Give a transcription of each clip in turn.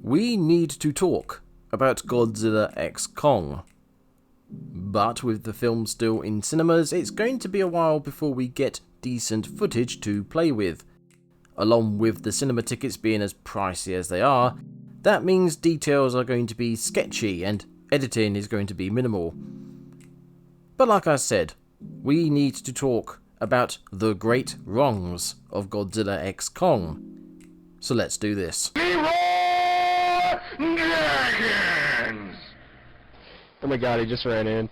We need to talk about Godzilla x Kong. But with the film still in cinemas, it's going to be a while before we get decent footage to play with. Along with the cinema tickets being as pricey as they are, that means details are going to be sketchy and editing is going to be minimal. But like I said, we need to talk about the great wrongs of Godzilla x Kong. So let's do this. Dragons! Oh my god, he just ran in.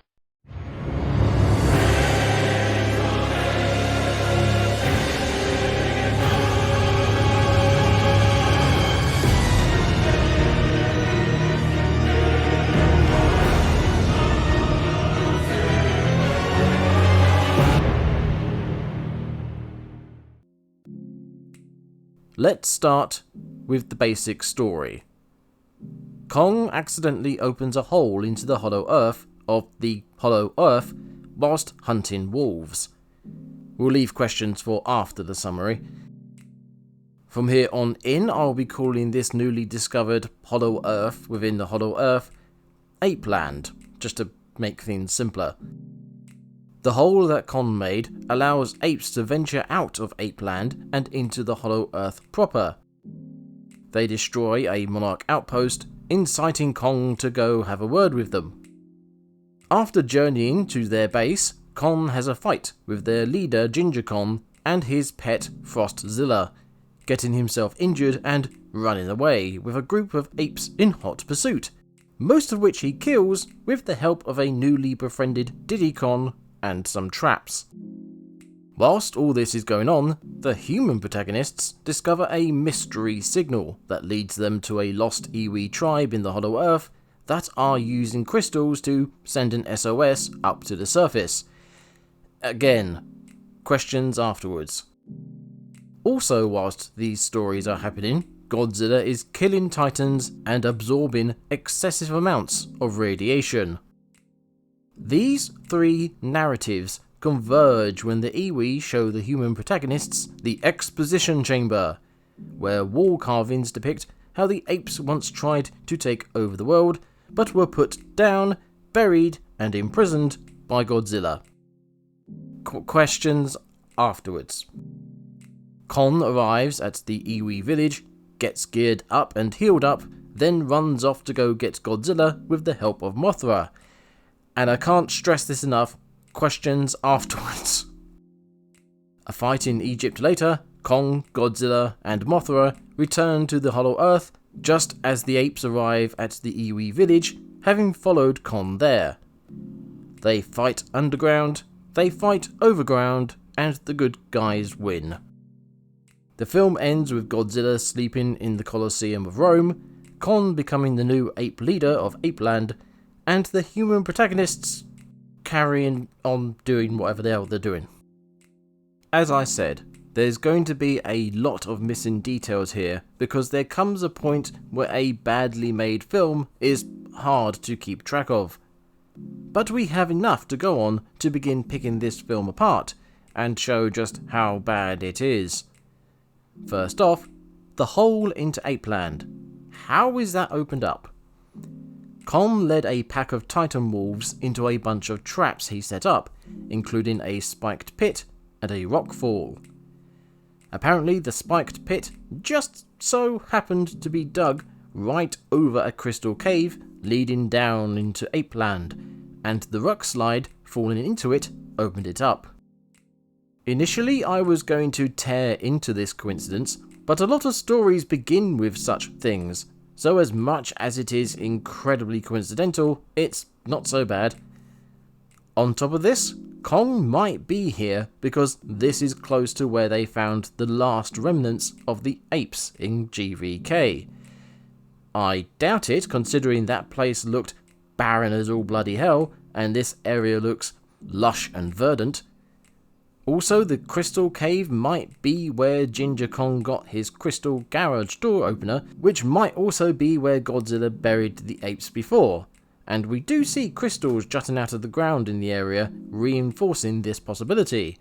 Let's start with the basic story. Kong accidentally opens a hole into the Hollow Earth of the Hollow Earth whilst hunting wolves. We'll leave questions for after the summary. From here on in, I'll be calling this newly discovered Hollow Earth within the Hollow Earth Apeland, just to make things simpler. The hole that Kong made allows apes to venture out of Apeland and into the Hollow Earth proper. They destroy a Monarch outpost, inciting Kong to go have a word with them. After journeying to their base, Kong has a fight with their leader Ginger Kong and his pet Frostzilla, getting himself injured and running away with a group of apes in hot pursuit, most of which he kills with the help of a newly befriended Diddy Kong and some traps. Whilst all this is going on, the human protagonists discover a mystery signal that leads them to a lost Iwi tribe in the Hollow Earth that are using crystals to send an SOS up to the surface. Again, questions afterwards. Also, whilst these stories are happening, Godzilla is killing titans and absorbing excessive amounts of radiation. These three narratives converge when the Iwi show the human protagonists the exposition chamber, where wall carvings depict how the apes once tried to take over the world, but were put down, buried, and imprisoned by Godzilla. Questions afterwards. Kong arrives at the Iwi village, gets geared up and healed up, then runs off to go get Godzilla with the help of Mothra. And I can't stress this enough, questions afterwards. A fight in Egypt later, Kong, Godzilla, and Mothra return to the Hollow Earth just as the apes arrive at the Iwi village, having followed Kong there. They fight underground, they fight overground, and the good guys win. The film ends with Godzilla sleeping in the Colosseum of Rome, Kong becoming the new ape leader of Apeland, and the human protagonists carrying on doing whatever the hell they're doing. As I said, there's going to be a lot of missing details here because there comes a point where a badly made film is hard to keep track of. But we have enough to go on to begin picking this film apart and show just how bad it is. First off, the hole into Apeland. How is that opened up? Kong led a pack of Titan wolves into a bunch of traps he set up, including a spiked pit and a rock fall. Apparently the spiked pit just so happened to be dug right over a crystal cave leading down into Apeland, and the rock slide falling into it opened it up. Initially I was going to tear into this coincidence, but a lot of stories begin with such things, so as much as it is incredibly coincidental, it's not so bad. On top of this, Kong might be here because this is close to where they found the last remnants of the apes in GVK. I doubt it, considering that place looked barren as all bloody hell, and this area looks lush and verdant. Also, the crystal cave might be where Ginger Kong got his crystal garage door opener, which might also be where Godzilla buried the apes before, and we do see crystals jutting out of the ground in the area, reinforcing this possibility.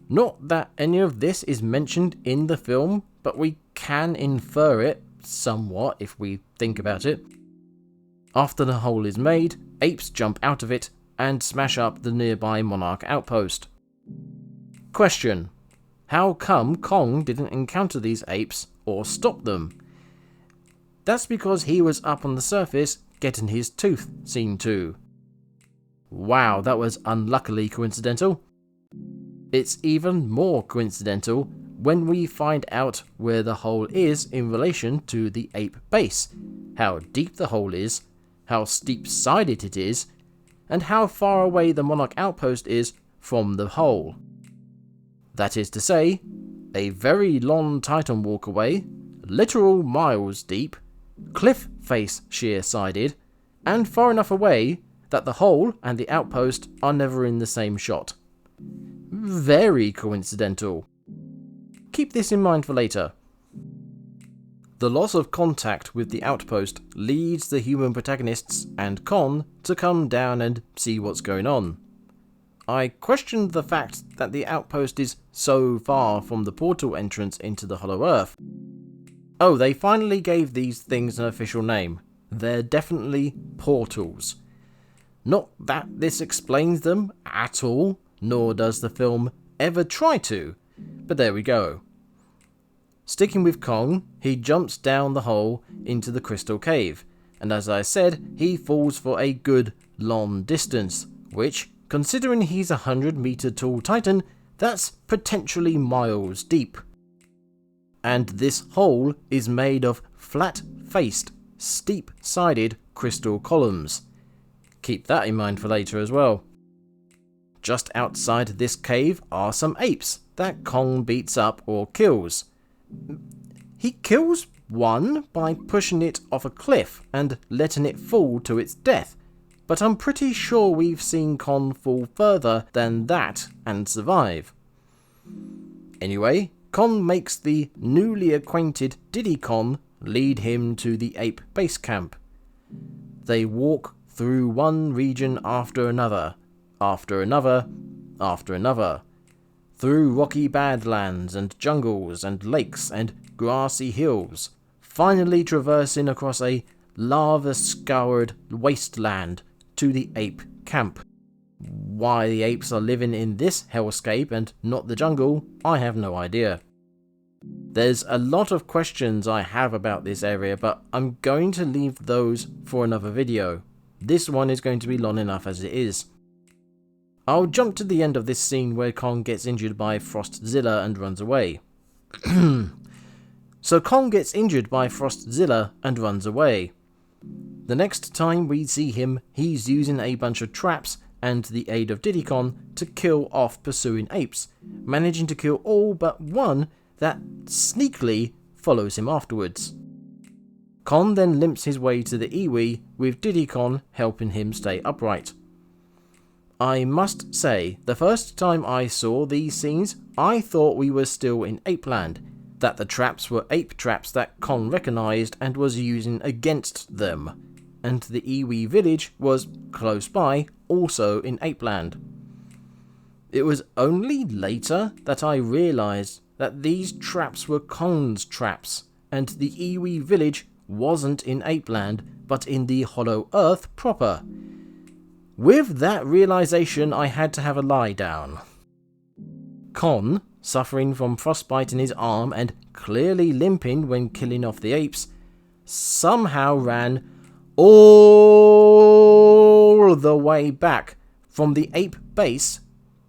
Not that any of this is mentioned in the film, but we can infer it somewhat if we think about it. After the hole is made, apes jump out of it and smash up the nearby Monarch outpost. Question: how come Kong didn't encounter these apes or stop them? That's because he was up on the surface getting his tooth seen to. Wow, that was unluckily coincidental. It's even more coincidental when we find out where the hole is in relation to the ape base, how deep the hole is, how steep-sided it is, and how far away the Monarch outpost is from the hole. That is to say, a very long Titan walkway, literal miles deep, cliff face sheer-sided, and far enough away that the hole and the outpost are never in the same shot. Very coincidental. Keep this in mind for later. The loss of contact with the outpost leads the human protagonists and Kon to come down and see what's going on. I questioned the fact that the outpost is so far from the portal entrance into the Hollow Earth. Oh, they finally gave these things an official name. They're definitely portals. Not that this explains them at all, nor does the film ever try to, but there we go. Sticking with Kong, he jumps down the hole into the crystal cave, and as I said, he falls for a good long distance, which, considering he's a 100-meter tall Titan, that's potentially miles deep. And this hole is made of flat-faced, steep-sided crystal columns. Keep that in mind for later as well. Just outside this cave are some apes that Kong beats up or kills. He kills one by pushing it off a cliff and letting it fall to its death, but I'm pretty sure we've seen Kong fall further than that and survive. Anyway, Kong makes the newly acquainted Diddy Kong lead him to the ape base camp. They walk through one region after another, after another, after another, through rocky badlands and jungles and lakes and grassy hills, finally traversing across a lava-scoured wasteland to the ape camp. Why the apes are living in this hellscape and not the jungle, I have no idea. There's a lot of questions I have about this area, but I'm going to leave those for another video. This one is going to be long enough as it is. I'll jump to the end of this scene where Kong gets injured by Frostzilla and runs away. So Kong gets injured by Frostzilla and runs away. The next time we see him, he's using a bunch of traps and the aid of Diddy Kong to kill off pursuing apes, managing to kill all but one that sneakily follows him afterwards. Kong then limps his way to the Iwi, with Diddy Kong helping him stay upright. I must say, the first time I saw these scenes, I thought we were still in Apeland, that the traps were ape traps that Kong recognised and was using against them, and the Iwi village was close by, also in Apeland. It was only later that I realised that these traps were Kong's traps, and the Iwi village wasn't in Apeland, but in the Hollow Earth proper. With that realisation, I had to have a lie down. Kong, suffering from frostbite in his arm and clearly limping when killing off the apes, somehow ran all the way back from the ape base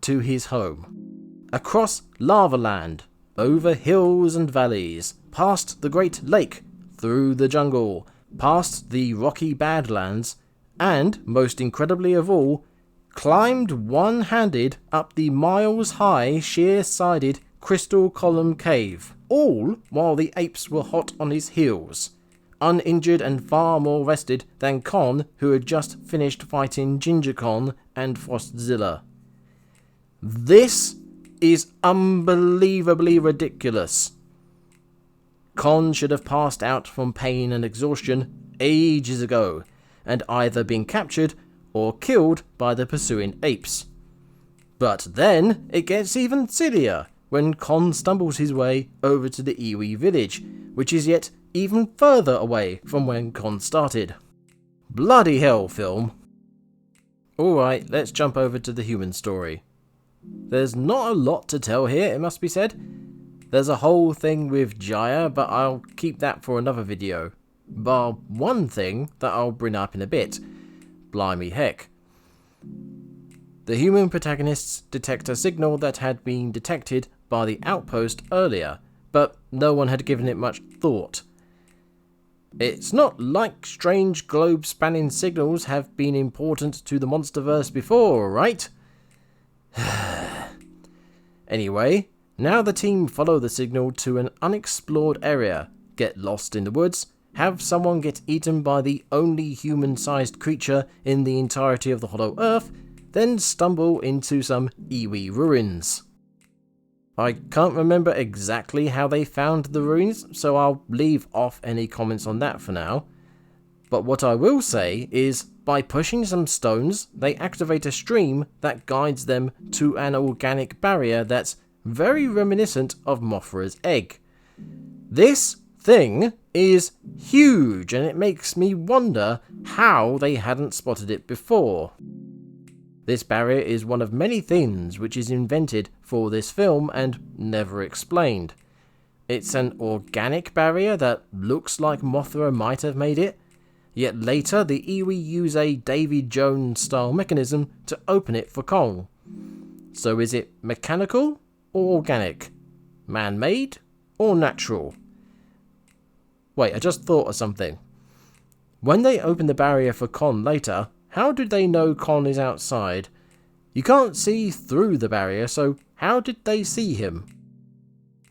to his home. Across Lava Land, over hills and valleys, past the Great Lake, through the jungle, past the rocky badlands, and, most incredibly of all, climbed one-handed up the miles-high, sheer-sided crystal column cave, all while the apes were hot on his heels, uninjured and far more rested than Kong, who had just finished fighting Ginger Kong and Frostzilla. This is unbelievably ridiculous. Kong should have passed out from pain and exhaustion ages ago, and either been captured or killed by the pursuing apes. But then it gets even sillier when Kong stumbles his way over to the Iwi village, which is yet even further away from when Con started. Bloody hell, film. Alright, let's jump over to the human story. There's not a lot to tell here, it must be said. There's a whole thing with Jaya, but I'll keep that for another video. Bar one thing that I'll bring up in a bit. Blimey heck. The human protagonists detect a signal that had been detected by the outpost earlier, but no one had given it much thought. It's not like strange globe-spanning signals have been important to the Monsterverse before, right? Anyway, now the team follow the signal to an unexplored area, get lost in the woods, have someone get eaten by the only human-sized creature in the entirety of the Hollow Earth, then stumble into some iwi ruins. I can't remember exactly how they found the ruins, so I'll leave off any comments on that for now. But what I will say is, by pushing some stones, they activate a stream that guides them to an organic barrier that's very reminiscent of Mothra's egg. This thing is huge, and it makes me wonder how they hadn't spotted it before. This barrier is one of many things which is invented for this film and never explained. It's an organic barrier that looks like Mothra might have made it, yet later the iwi use a Davy Jones style mechanism to open it for Kong. So is it mechanical or organic? Man-made or natural? Wait, I just thought of something. When they open the barrier for Con later, how did they know Con is outside? You can't see through the barrier, so how did they see him?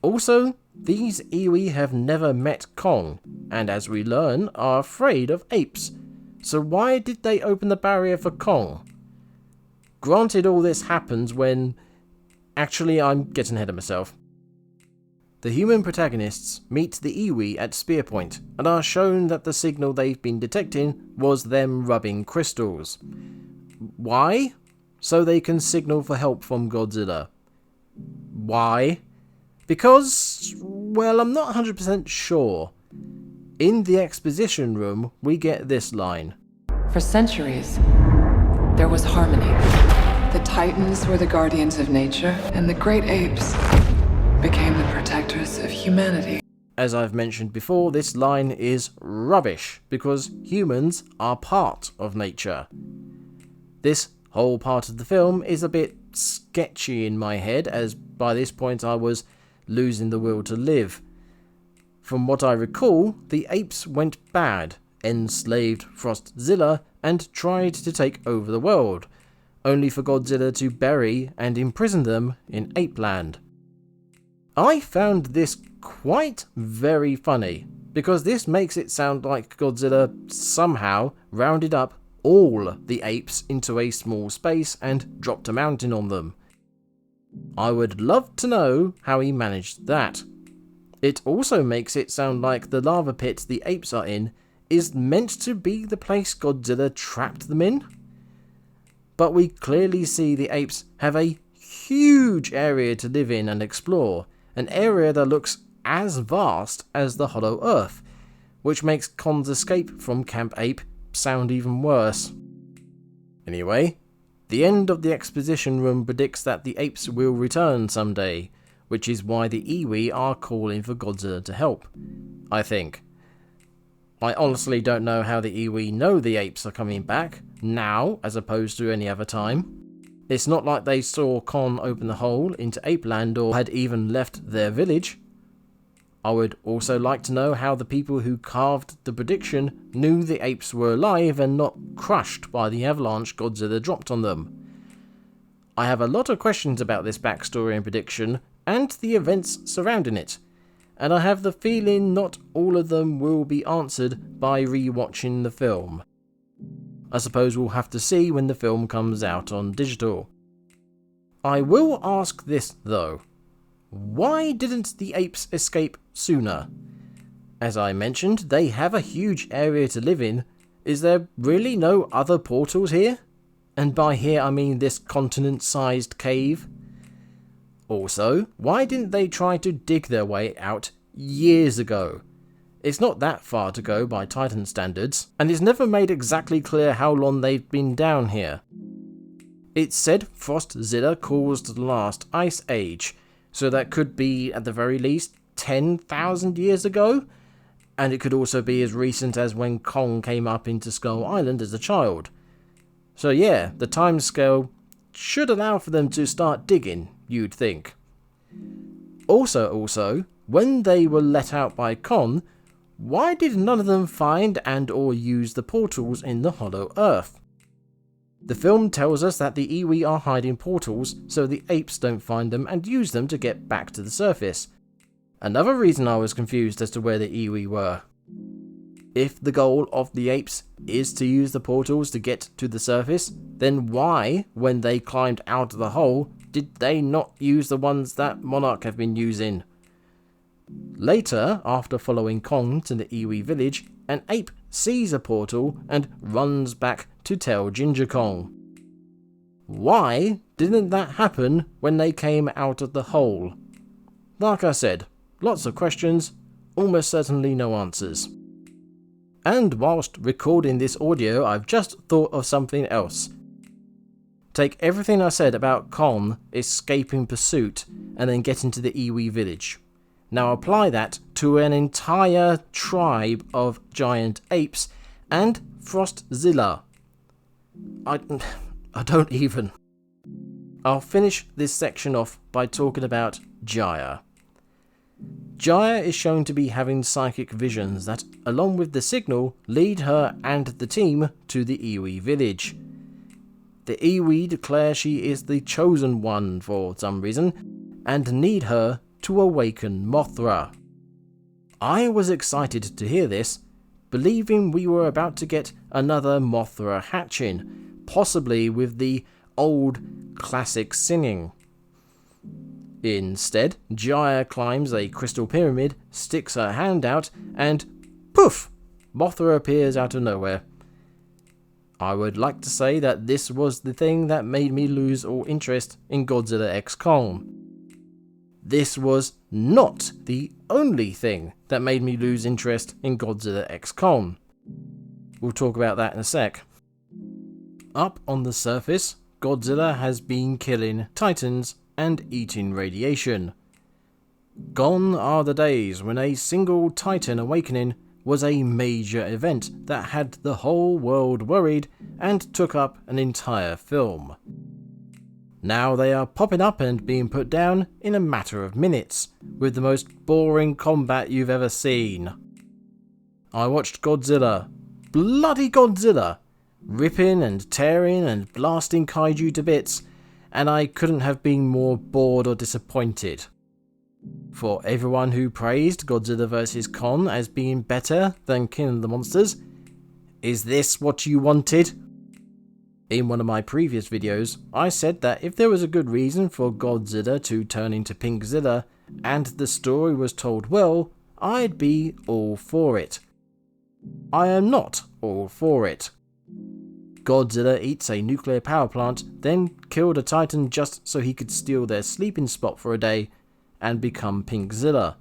Also, these iwi have never met Kong, and as we learn, are afraid of apes. So why did they open the barrier for Kong? Granted, all this happens when... Actually, I'm getting ahead of myself. The human protagonists meet the iwi at Spear Point, and are shown that the signal they've been detecting was them rubbing crystals. Why? So they can signal for help from Godzilla. Why? Because, well, I'm not 100% sure. In the exposition room, we get this line. For centuries, there was harmony. The Titans were the guardians of nature, and the great apes became the protectors of humanity. As I've mentioned before, this line is rubbish, because humans are part of nature. This whole part of the film is a bit sketchy in my head, as by this point I was losing the will to live. From what I recall, the apes went bad, enslaved Frostzilla, and tried to take over the world, only for Godzilla to bury and imprison them in Apeland. I found this quite very funny, because this makes it sound like Godzilla somehow rounded up all the apes into a small space and dropped a mountain on them. I would love to know how he managed that. It also makes it sound like the lava pit the apes are in is meant to be the place Godzilla trapped them in. But we clearly see the apes have a huge area to live in and explore, an area that looks as vast as the Hollow Earth, which makes Con's escape from Camp Ape sound even worse. Anyway, the end of the exposition room predicts that the apes will return someday, which is why the iwi are calling for Godzilla to help, I think. I honestly don't know how the iwi know the apes are coming back, now as opposed to any other time. It's not like they saw Con open the hole into Apeland or had even left their village. I would also like to know how the people who carved the prediction knew the apes were alive and not crushed by the avalanche Godzilla dropped on them. I have a lot of questions about this backstory and prediction, and the events surrounding it, and I have the feeling not all of them will be answered by rewatching the film. I suppose we'll have to see when the film comes out on digital. I will ask this though. Why didn't the apes escape sooner? As I mentioned, they have a huge area to live in. Is there really no other portals here? And by here I mean this continent-sized cave. Also, why didn't they try to dig their way out years ago? It's not that far to go by Titan standards, and it's never made exactly clear how long they've been down here. It's said Frostzilla caused the last ice age, so that could be at the very least 10,000 years ago, and it could also be as recent as when Kong came up into Skull Island as a child. So yeah, the timescale should allow for them to start digging, you'd think. Also, when they were let out by Kon, why did none of them find and or use the portals in the Hollow Earth? The film tells us that the Iwi are hiding portals so the apes don't find them and use them to get back to the surface. Another reason I was confused as to where the Iwi were. If the goal of the apes is to use the portals to get to the surface, then why, when they climbed out of the hole, did they not use the ones that Monarch have been using? Later, after following Kong to the Iwi village, an ape sees a portal and runs back to tell Ginger Kong. Why didn't that happen when they came out of the hole? Like I said, lots of questions, almost certainly no answers. And whilst recording this audio, I've just thought of something else. Take everything I said about Kong escaping pursuit and then getting to the Iwi village. Now apply that to an entire tribe of giant apes and Frostzilla. I don't even. I'll finish this section off by talking about Jaya. Jaya is shown to be having psychic visions that, along with the signal, lead her and the team to the Iwi village. The Iwi declare she is the chosen one for some reason, and need her to awaken Mothra. I was excited to hear this, believing we were about to get another Mothra hatching, possibly with the old classic singing. Instead, Jaya climbs a crystal pyramid, sticks her hand out, and poof! Mothra appears out of nowhere. I would like to say that this was the thing that made me lose all interest in Godzilla x Kong. This was not the only thing that made me lose interest in Godzilla x Kong. We'll talk about that in a sec. Up on the surface, Godzilla has been killing titans and eating radiation. Gone are the days when a single titan awakening was a major event that had the whole world worried and took up an entire film. Now they are popping up and being put down in a matter of minutes, with the most boring combat you've ever seen. I watched Godzilla, bloody Godzilla, ripping and tearing and blasting kaiju to bits, and I couldn't have been more bored or disappointed. For everyone who praised Godzilla vs. Kong as being better than King of the Monsters, is this what you wanted? In one of my previous videos, I said that if there was a good reason for Godzilla to turn into Pinkzilla, and the story was told well, I'd be all for it. I am not all for it. Godzilla eats a nuclear power plant, then killed a titan just so he could steal their sleeping spot for a day, and become Pinkzilla.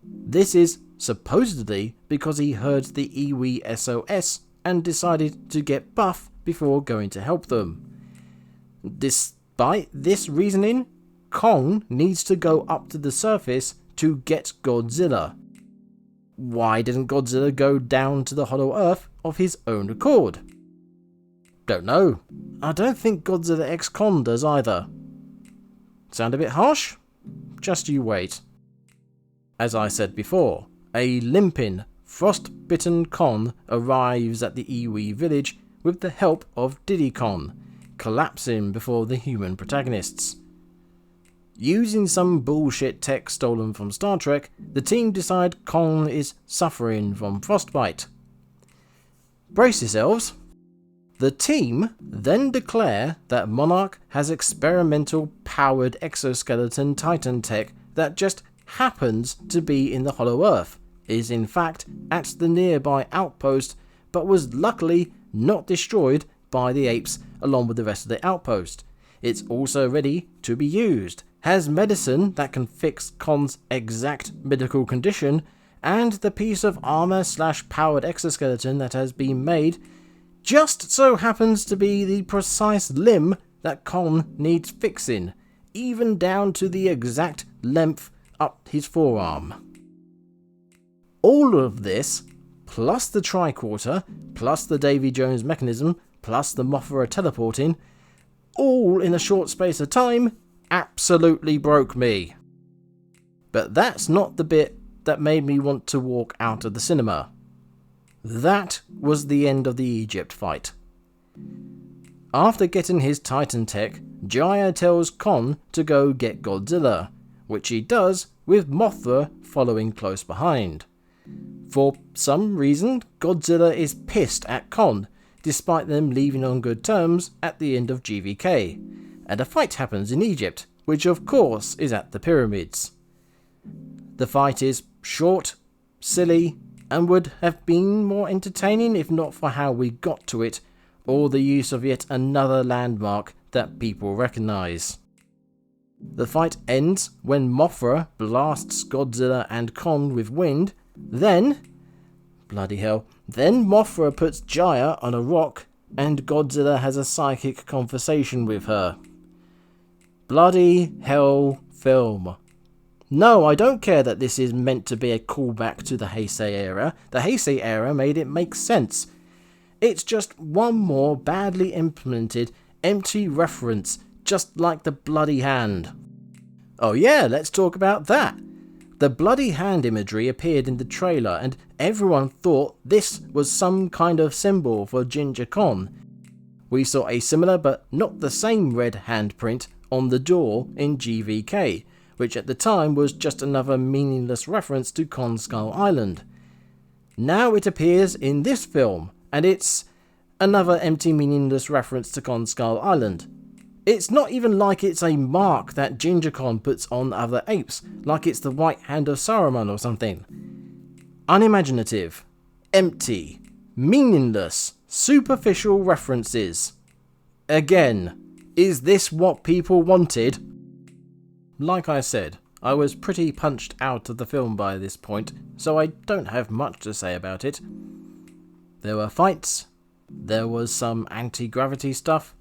This is supposedly because he heard the Iwi SOS and decided to get buff before going to help them. Despite this reasoning, Kong needs to go up to the surface to get Godzilla. Why didn't Godzilla go down to the Hollow Earth of his own accord? Don't know. I don't think Godzilla x Kong does either. Sound a bit harsh? Just you wait. As I said before, a limping, frost-bitten Kong arrives at the Iwi village with the help of Diddy Kong, collapsing before the human protagonists. Using some bullshit tech stolen from Star Trek, the team decide Kong is suffering from frostbite. Brace yourselves. The team then declare that Monarch has experimental powered exoskeleton Titan tech that just happens to be in the Hollow Earth, is in fact at the nearby outpost, but was luckily not destroyed by the apes along with the rest of the outpost. It's also ready to be used, has medicine that can fix Kong's exact medical condition, and the piece of armor/powered exoskeleton that has been made just so happens to be the precise limb that Kon needs fixing, even down to the exact length up his forearm. All of this, plus the tricorder, plus the Davy Jones mechanism, plus the Mothra teleporting, all in a short space of time, absolutely broke me. But that's not the bit that made me want to walk out of the cinema. That was the end of the Egypt fight. After getting his Titan tech, Jaya tells Kon to go get Godzilla, which he does with Mothra following close behind. For some reason, Godzilla is pissed at Kon, despite them leaving on good terms at the end of GVK, and a fight happens in Egypt, which of course is at the pyramids. The fight is short, silly, and would have been more entertaining if not for how we got to it, or the use of yet another landmark that people recognise. The fight ends when Mothra blasts Godzilla and Kon with wind, then Mothra puts Jaya on a rock and Godzilla has a psychic conversation with her. Bloody hell film. No, I don't care that this is meant to be a callback to the Heisei era. The Heisei era made it make sense. It's just one more badly implemented, empty reference, just like the bloody hand. Oh yeah, let's talk about that. The bloody hand imagery appeared in the trailer and everyone thought this was some kind of symbol for Ginger Kon. We saw a similar but not the same red handprint on the door in GVK, which at the time was just another meaningless reference to Kon Skull Island. Now it appears in this film, and it's another empty meaningless reference to Kon Skull Island. It's not even like it's a mark that Ginger Kon puts on other apes, like it's the white hand of Saruman or something. Unimaginative, empty, meaningless, superficial references. Again, is this what people wanted? Like I said, I was pretty punched out of the film by this point, so I don't have much to say about it. There were fights, there was some anti-gravity stuff.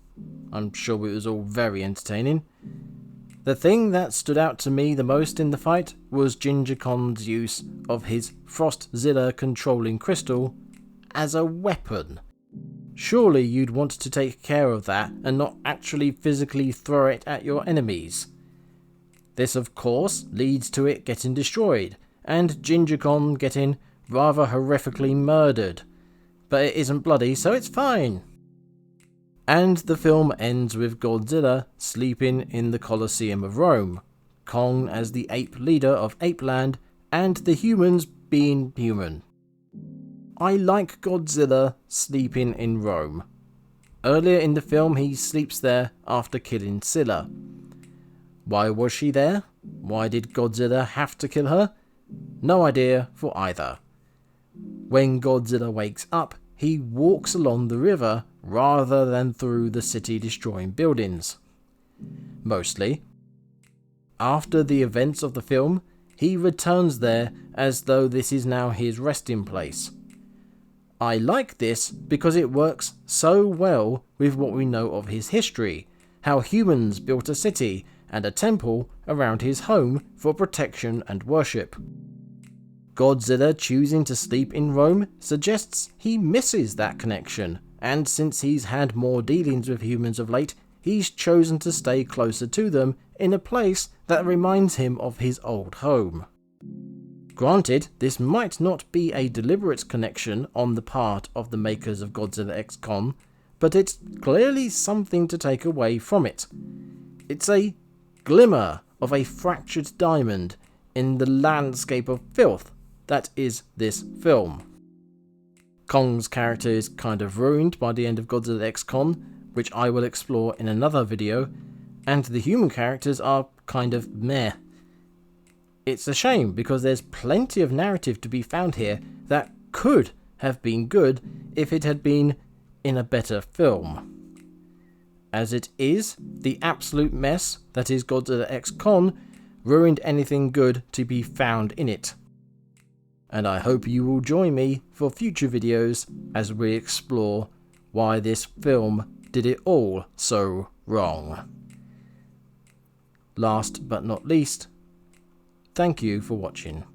I'm sure it was all very entertaining. The thing that stood out to me the most in the fight was Ginger Kon's use of his Frostzilla controlling crystal as a weapon. Surely you'd want to take care of that and not actually physically throw it at your enemies. This of course leads to it getting destroyed, and Ginger Kon getting rather horrifically murdered. But it isn't bloody, so it's fine. And the film ends with Godzilla sleeping in the Colosseum of Rome, Kong as the ape leader of Apeland, and the humans being human. I like Godzilla sleeping in Rome. Earlier in the film he sleeps there after killing Scylla. Why was she there? Why did Godzilla have to kill her? No idea for either. When Godzilla wakes up, he walks along the river rather than through the city-destroying buildings. Mostly. After the events of the film, he returns there as though this is now his resting place. I like this because it works so well with what we know of his history, how humans built a city and a temple around his home for protection and worship. Godzilla choosing to sleep in Rome suggests he misses that connection, and since he's had more dealings with humans of late, he's chosen to stay closer to them in a place that reminds him of his old home. Granted, this might not be a deliberate connection on the part of the makers of Godzilla X Kon, but it's clearly something to take away from it. It's a glimmer of a fractured diamond in the landscape of filth that is this film. Kong's character is kind of ruined by the end of Godzilla X Kon, which I will explore in another video, and the human characters are kind of meh. It's a shame because there's plenty of narrative to be found here that could have been good if it had been in a better film. As it is, the absolute mess that is Godzilla X Kon ruined anything good to be found in it. and I hope you will join me for future videos as we explore why this film did it all so wrong. Last but not least, thank you for watching.